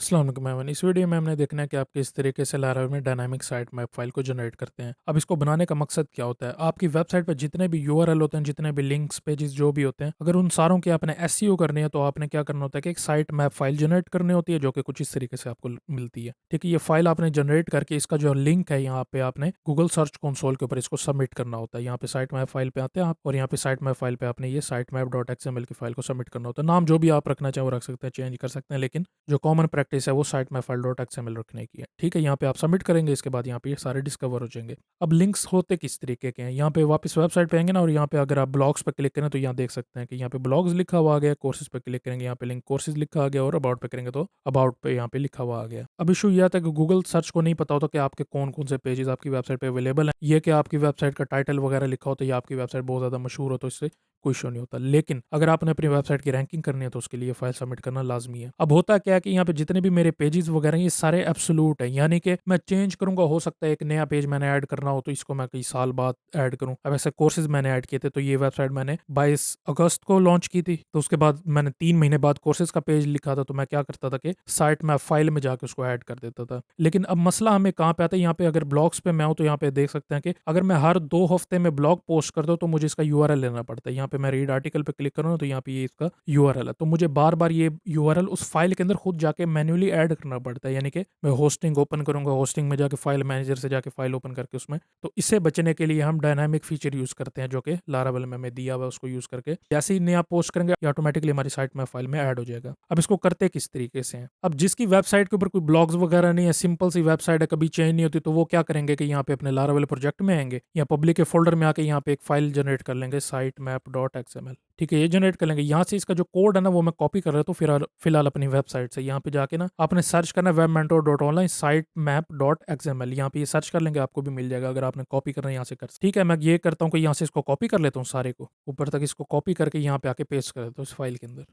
अस्सलाम वालेकुम मैमन। इस वीडियो में हमने देखना है कि आप किस तरीके से लारावेल में डायनामिक साइट मैप फाइल को जनरेट करते हैं। अब इसको बनाने का मकसद क्या होता है? आपकी वेबसाइट पर जितने भी यूआरएल होते हैं, जितने भी लिंक्स पेजेस जो भी होते हैं, अगर उन सारों की आपने एसईओ करनी है तो आपने क्या करना होता है कि एक साइट मैप फाइल जनरेट करनी होती है जो कि कुछ इस तरीके से आपको मिलती है। ठीक है, ये फाइल आपने जनरेट करके इसका जो लिंक है यहाँ पे आपने गूगल सर्च कंसोल के ऊपर इसको सबमिट करना होता है। यहाँ पे साइट मैप फाइल पे आते हैं आप और यहाँ पे साइट मैप फाइल पे आपने ये साइट मैप डॉट एक्सएमएल की फाइल को सबमिट करना होता है। नाम जो भी आप रखना चाहें वो रख सकते हैं, चेंज कर सकते हैं, लेकिन जो कॉमन प्रैक्टिस है वो site map file dot XML रखने की है। ठीक है, यहाँ पे आप सबमिट करेंगे, इसके बाद यहाँ पे ये सारे डिस्कवर हो जाएंगे। अब लिंक्स होते किस तरीके के हैं, यहाँ पे वापस वेबसाइट पे आएंगे ना, और यहाँ पे अगर आप ब्लॉग्स पे क्लिक करें तो यहाँ देख सकते हैं कि यहाँ पे ब्लॉग्स लिखा हुआ आ गया। कोर्सेज पे क्लिक करेंगे, यहाँ पे लिंक कोर्सेज लिखा आ गया, और अबाउट पे करेंगे तो अबाउट पे यहाँ पे लिखा हुआ आ गया। अब इशू ये आता है कि गूगल सर्च को नहीं पता होता कि आपके कौन कौन से पेजेस आपकी वेबसाइट पे अवेलेबल हैं। ये कि आपकी वेबसाइट का टाइटल वगैरह लिखा होता है या आपकी वेबसाइट बहुत ज़्यादा मशहूर हो तो इससे कोई इशू नहीं होता। लेकिन अगर आपने अपनी वेबसाइट की रैंकिंग करनी है तो उसके लिए फाइल सबमिट करना लाजमी है। अब होता क्या है कि यहाँ पे जितने भी मेरे पेजेस वगैरह हैं, ये सारे एब्सोल्यूट हैं, यानी कि मैं चेंज करूंगा, हो सकता है एक नया पेज मैंने ऐड करना हो तो इसको मैं कई साल बाद ऐड करूं। अब ऐसे कोर्सेज मैंने ऐड किए थे, तो ये वेबसाइट मैंने 22 अगस्त को लॉन्च की थी, तो उसके बाद मैंने 3 महीने बाद कोर्सेज का पेज लिखा था, तो मैं क्या करता था कि साइट में फाइल में जाके उसको ऐड कर देता था। लेकिन अब मसला हमें कहाँ पे आता है, यहाँ पे अगर ब्लॉग्स पे मैं हूँ तो यहाँ पे देख सकते हैं कि अगर मैं हर 2 हफ्ते में ब्लॉग पोस्ट करता हूँ तो मुझे इसका यूआरएल लेना पड़ता है। यहाँ पे मैं रीड आर्टिकल पे क्लिक करूँ ना, तो यहाँ पे ये इसका यूआरएल है, तो मुझे बार बार ये यूआरएल उस फाइल के अंदर खुद जाके मैन्युअली ऐड करना पड़ता है। यानी कि मैं होस्टिंग ओपन करूंगा, होस्टिंग में जाके फाइल मैनेजर से जाके फाइल ओपन करके उसमें, तो इससे बचने के लिए हम डायनामिक फीचर यूज करते हैं जो कि लारावेल में हमें दिया हुआ है। उसको यूज करके जैसे ही नया पोस्ट करेंगे ये ऑटोमेटिकली हमारी साइट में फाइल में ऐड हो जाएगा। अब इसको करते किस तरीके से हैं? अब जिसकी वेबसाइट के ऊपर कोई ब्लॉग्स वगैरह नहीं है, सिंपल सी वेबसाइट है, कभी चेंज नहीं होती, तो वो क्या करेंगे कि यहाँ पे अपने लारावेल प्रोजेक्ट में आएंगे या पब्लिक के फोल्डर में आके यहाँ पे एक फाइल जनरेट कर लेंगे, साइट मैप डॉट एक्सएमएल। ठीक है, ये जनरेट कर लेंगे। यहाँ से इसका जो कोड है ना वो मैं कॉपी कर रहा हूँ, तो फिलहाल अपनी वेबसाइट से यहाँ पे जाके ना आपने सर्च करना web mentor dot online site map dot XML. यहाँ पे ये सर्च कर लेंगे, आपको भी मिल जाएगा। अगर आपने कॉपी करना है यहाँ से कर, ठीक है, मैं ये करता हूँ कि यहाँ से इसको कॉपी कर लेता हूँ, सारे को ऊपर तक इसको कॉपी करके यहाँ पे आके पेस्ट कर देता हूँ इस फाइल के अंदर।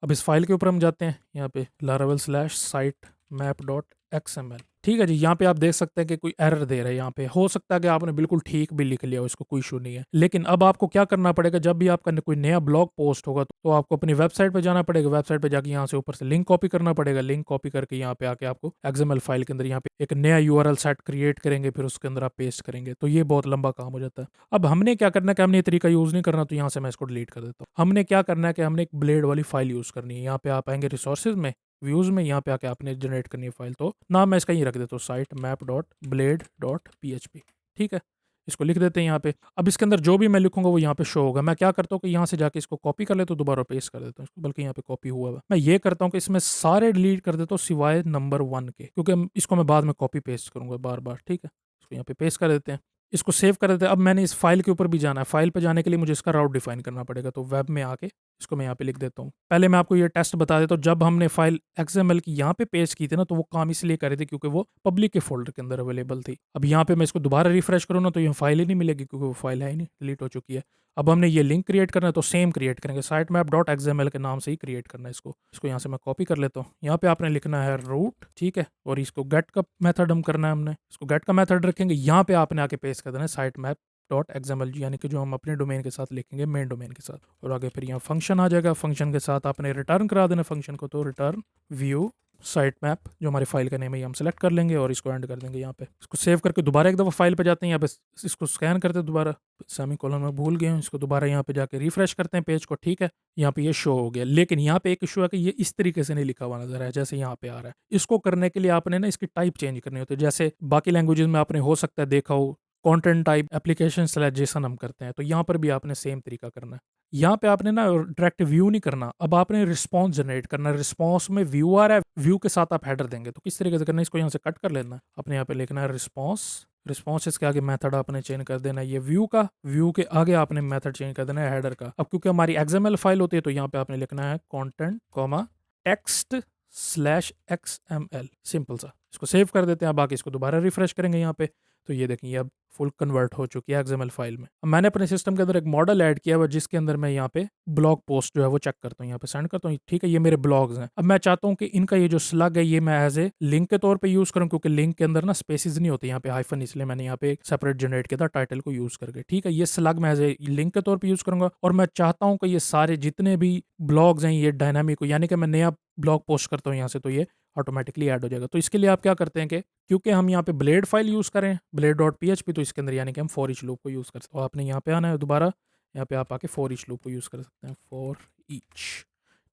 अब इस फाइल के ऊपर हम जाते हैं, यहाँ पे Laravel slash site map dot XML. ठीक है जी, यहाँ पे आप देख सकते हैं कि कोई एरर दे रहा है। यहाँ पे हो सकता है कि आपने बिल्कुल ठीक भी लिख लिया हो, इसको कोई इशू नहीं है। लेकिन अब आपको क्या करना पड़ेगा, जब भी आपका कोई नया ब्लॉग पोस्ट होगा तो आपको अपनी वेबसाइट पे जाना पड़ेगा। वेबसाइट पे जाके यहाँ से ऊपर से लिंक कॉपी करना पड़ेगा। लिंक कॉपी करके यहाँ पे आके आपको एक्सएमएल फाइल के अंदर यहाँ पे एक नया यूआरएल सेट क्रिएट करेंगे, फिर उसके अंदर आप पेस्ट करेंगे, तो ये बहुत लंबा काम हो जाता है। अब हमने क्या करना है कि हमने ये तरीका यूज नहीं करना, तो यहाँ से मैं इसको डिलीट कर देता हूँ। हमने क्या करना है कि हमने एक ब्लेड वाली फाइल यूज करनी है। यहाँ पे आप आएंगे रिसोर्सेज में, व्यूज में, यहाँ पे आके आपने जनरेट करनी है फाइल। तो नाम मैं इसका ही रख देता हूँ, site map dot blade dot PHP. ठीक है, इसको लिख देते हैं यहाँ पे। अब इसके अंदर जो भी मैं लिखूंगा वो यहाँ पे शो होगा। मैं क्या करता हूँ कि यहाँ से जाके इसको कॉपी कर लेता हूँ, दोबारा पेस्ट कर देता हूँ इसको, बल्कि यहाँ पे कॉपी हुआ है। मैं ये करता हूँ कि इसमें सारे डिलीट कर देता हूँ सिवाय नंबर 1 के, क्योंकि इसको मैं बाद में कॉपी पेस्ट करूंगा बार बार। ठीक है, इसको यहाँ पे पेस्ट कर देते हैं, इसको सेव कर देते हैं। अब मैंने इस फाइल के ऊपर भी जाना है, फाइल पे जाने के लिए मुझे इसका राउट डिफाइन करना पड़ेगा, तो वेब में आके इसको मैं यहाँ पे लिख देता हूँ। पहले मैं आपको ये टेस्ट बता देता हूँ, जब हमने फाइल एक्सएमएल की यहाँ पे पेस्ट की थी ना, तो वो काम इसलिए कर रही थी क्योंकि वो पब्लिक के फोल्डर के अंदर अवेलेबल थी। अब यहाँ पे मैं इसको दोबारा रिफ्रेश करूँ ना, तो ये फाइल ही नहीं मिलेगी क्योंकि वो फाइल है ही नहीं, डिलीट हो चुकी है। अब हमने ये लिंक क्रिएट करना है, तो सेम क्रिएट करेंगे, साइट मैप डॉट एक्सएमएल के नाम से ही क्रिएट करना है इसको। इसको यहाँ से मैं कॉपी कर लेता हूँ। यहाँ पे आपने लिखना है रूट, ठीक है, और इसको गेट का मेथड हम करना है, हमने इसको गेट का मेथड रखेंगे। यहाँ पे आपने आके पेस्ट कर देना है साइट मैप डॉट एक्सएमएल, यानी कि जो हम अपने डोमेन के साथ लिखेंगे, मेन डोमेन के साथ। और आगे फिर यहाँ फंक्शन आ जाएगा, फंक्शन के साथ आपने रिटर्न करा देना फंक्शन को, तो रिटर्न व्यू साइट मैप, जो हमारी फाइल का नेम है, हम सेलेक्ट कर लेंगे और इसको एंड कर देंगे यहाँ पे। इसको सेव करके दोबारा एक दफ़ा फाइल पे जाते हैं, यहाँ पे इसको स्कैन करते हैं दोबारा, सेमी कॉलन में भूल गए हैं, इसको दोबारा यहाँ पे जाके रिफ्रेश करते हैं पेज को। ठीक है, यहाँ पे ये शो हो गया, लेकिन यहाँ पे एक इशू है कि ये इस तरीके से नहीं लिखा हुआ नजर है जैसे यहाँ पे आ रहा है। इसको करने के लिए आपने ना इसकी टाइप चेंज करनी होती है। जैसे बाकी लैंग्वेजेस में आपने हो सकता है देखा हो content type application slash Jason हम करते हैं, तो यहाँ पर भी आपने सेम तरीका करना है। यहाँ पे आपने ना डायरेक्ट व्यू नहीं करना, अब आपने रिस्पॉन्स जनरेट करना है। रिस्पॉन्स में व्यू आ रहा है, व्यू के साथ आप हेडर देंगे, तो किस तरीके से करना है, इसको यहाँ से कट कर लेना है, अपने यहाँ पे लिखना है रिस्पॉन्स। रिस्पॉन्स के आगे मेथड आपने चेंज कर देना है ये व्यू का, व्यू के आगे आपने मेथड चेंज कर देना है हेडर का। अब क्योंकि हमारी एक्सएमएल फाइल होती है, तो यहाँ पे आपने लिखना है content comma text slash XML, simple सा। इसको सेव कर देते हैं, बाकी इसको दोबारा रिफ्रेश करेंगे यहाँ पे, तो ये देखेंगे अब फुल कन्वर्ट हो चुकी है XML फाइल में। अब मैंने अपने सिस्टम के अंदर एक मॉडल ऐड किया हुआ है जिसके अंदर मैं यहाँ पे ब्लॉग पोस्ट जो है वो चेक करता हूँ, यहाँ पे सेंड करता हूँ, ठीक है, ये मेरे ब्लॉग्स हैं। अब मैं चाहता हूँ कि इनका ये जो स्लग है ये मैं एज ए लिंक के तौर पे यूज़ करूँ, क्योंकि लिंक के अंदर ना स्पेसिस नहीं होते यहाँ पे हाइफन, इसलिए मैंने यहाँ पे एक सेपरेट जनरेट किया था टाइटल को यूज़ करके, ठीक है। ये स्लग मैं एज ए लिंक के तौर पर यूज़ करूँगा और मैं चाहता हूँ कि ये सारे जितने भी ब्लॉग्स हैं ये डायनामिक हो, यानी कि मैं नया ब्लॉग पोस्ट करता हूँ यहाँ से तो ये ऑटोमेटिकली ऐड हो जाएगा। तो इसके लिए आप क्या करते हैं कि क्योंकि हम यहाँ पे ब्लेड फाइल यूज़ करें, ब्लेड डॉट PHP, तो इसके अंदर यानी कि हम फॉर ईच लूप को यूज़ कर सकते हैं। तो आपने यहाँ पे आना है दोबारा, यहाँ पे आप आके फॉर ईच लूप को यूज़ कर सकते हैं, फॉर ईच,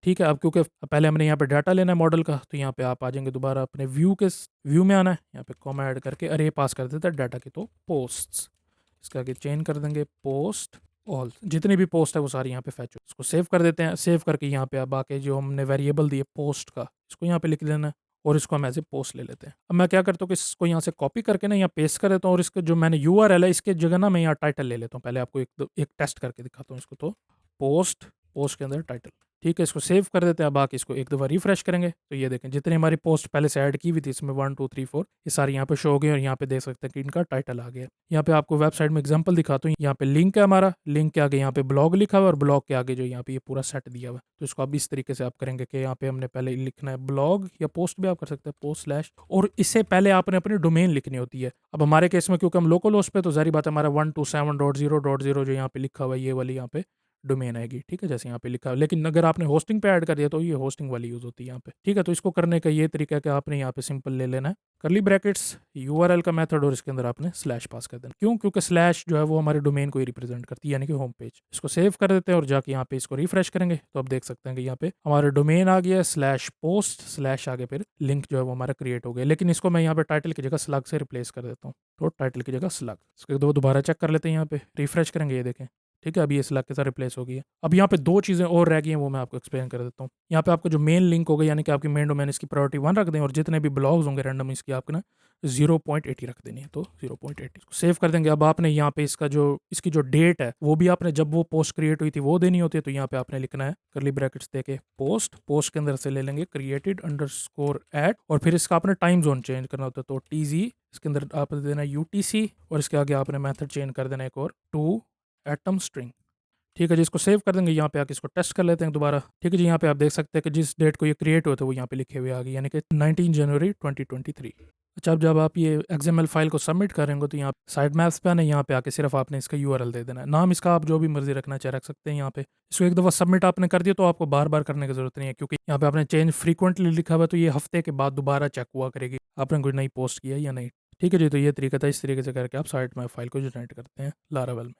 ठीक है। अब क्योंकि पहले हमने यहाँ पे डाटा लेना है मॉडल का, तो यहाँ पे आप आ जाएंगे दोबारा अपने व्यू में आना है, यहाँ पे कॉमा ऐड करके अरे पास कर देते हैं डाटा की, तो पोस्ट्स, इसका आगे चेंज कर देंगे पोस्ट ऑल, जितनी भी पोस्ट है वो सारी यहाँ पे फैच हो। इसको सेव कर देते हैं, सेव करके यहाँ पे अब आके जो हमने वेरिएबल दिए पोस्ट का, इसको यहाँ पे लिख लेना है और इसको हम एज ए पोस्ट ले लेते हैं। अब मैं क्या करता हूँ कि इसको यहाँ से कॉपी करके ना यहाँ पेस्ट कर देता हूँ और इसके जो मैंने URL है इसके जगह ना मैं यहाँ टाइटल ले लेता हूँ। पहले आपको एक टेस्ट करके दिखाता हूँ इसको, तो पोस्ट के अंदर टाइटल, ठीक है। इसको सेव कर देते हैं। अब आके इसको एक दफ़ा रिफ्रेश करेंगे तो ये देखें जितनी हमारी पोस्ट पहले से ऐड की हुई थी इसमें 1 2 3 4 ये सारी यहाँ पे शो हो गई और यहाँ पे देख सकते हैं कि इनका टाइटल आ गया। यहाँ पे आपको वेबसाइट में एग्जांपल दिखाता हूँ, यहाँ पे लिंक है हमारा, लिंक के आगे यहाँ पे ब्लॉग लिखा हुआ है और ब्लॉग के आगे जो यहाँ पे ये पूरा सेट दिया हुआ है। तो इसको आप इस तरीके से आप करेंगे कि यहाँ पे हमने पहले लिखना है ब्लॉग, या पोस्ट भी आप कर सकते हैं पोस्ट स्लैश, और इससे पहले आपने अपनी डोमेन लिखनी होती है। अब हमारे केस में क्योंकि हम लोकल होस्ट पे, तो जारी बात है हमारा 127.0.0 जो यहाँ पे लिखा हुआ है ये वाली यहाँ पे डोमेन आएगी, ठीक है, जैसे यहाँ पे लिखा है। लेकिन अगर आपने होस्टिंग पे ऐड कर दिया तो ये होस्टिंग वाली यूज़ होती है यहाँ पे, ठीक है। तो इसको करने का ये तरीका है कि आपने यहाँ पे सिंपल ले लेना है करली ब्रैकेट्स URL का मेथड और इसके अंदर आपने स्लैश पास कर देना। क्यों? क्योंकि स्लैश जो है वो हमारे डोमेन को ही रिप्रेजेंट करती है, यानी कि होम पेज। इसको सेव कर देते हैं और जाके यहाँ पे इसको रिफ्रेश करेंगे तो आप देख सकते हैं कि यहाँ पे हमारा डोमेन आ गया स्लैश पोस्ट स्लैश आगे फिर लिंक जो है वो हमारा क्रिएट हो गया। लेकिन इसको मैं यहाँ पे टाइटल की जगह स्लग से रिप्लेस कर देता हूँ, तो टाइटल की जगह स्लग। इसके दोबारा चेक कर लेते हैं, यहाँ पे रिफ्रेश करेंगे, ये देखें, ठीक है, अभी ये स्लैग के साथ रिप्लेस हो गई है। अब यहाँ पे दो चीज़ें और रह गई हैं वो मैं आपको एक्सप्लेन कर देता हूँ। यहाँ पे आपका जो मेन लिंक होगा यानी कि आपकी मेन डोमेन इसकी प्रायोरिटी 1 रख दें और जितने भी ब्लॉग्स होंगे रैंडम इसकी आपके ना 0.80 रख देनी है, तो 0.80 इसको सेव कर देंगे। अब आपने यहाँ पे इसकी जो डेट है वो भी आपने जब वो पोस्ट क्रिएट हुई थी वो देनी होती है। तो यहाँ पे आपने लिखना है करली ब्रैकेट्स देके पोस्ट के अंदर से ले लेंगे created_at और फिर इसका आपने टाइम जोन चेंज करना होता है, तो TZ इसके अंदर आपने देना UTC और इसके आगे आपने मेथड चेंज कर देना एक और टू एटम स्ट्रिंग, ठीक है जी। इसको सेव कर देंगे, यहाँ पे आके इसको टेस्ट कर लेते हैं दोबारा, ठीक है जी। यहाँ पे आप देख सकते हैं कि जिस डेट को ये क्रिएट हुए थे वो यहाँ पे लिखे हुए आ गए, यानी कि 19 जनवरी 2023। अच्छा, अब जब आप ये XML फाइल को सबमिट करेंगे तो यहाँ साइड मैप्स पे आना, यहाँ पे आके सिर्फ आपने इसका URL दे देना है। नाम इसका आप जो भी मर्जी रखना चाहे रख सकते हैं। यहाँ पे इसको एक दफ़ा सबमिट आपने कर दिया तो आपको बार बार करने की जरूरत नहीं है, क्योंकि यहाँ पे आपने चेंज फ्रीक्वेंटली लिखा हुआ है तो ये हफ्ते के बाद दोबारा चेक हुआ करेगी आपने कोई नई पोस्ट किया या नहीं, ठीक है जी। तो ये तरीका था, इस तरीके से करके आप साइट मैप फाइल को जनरेट करते हैं लारावेल में।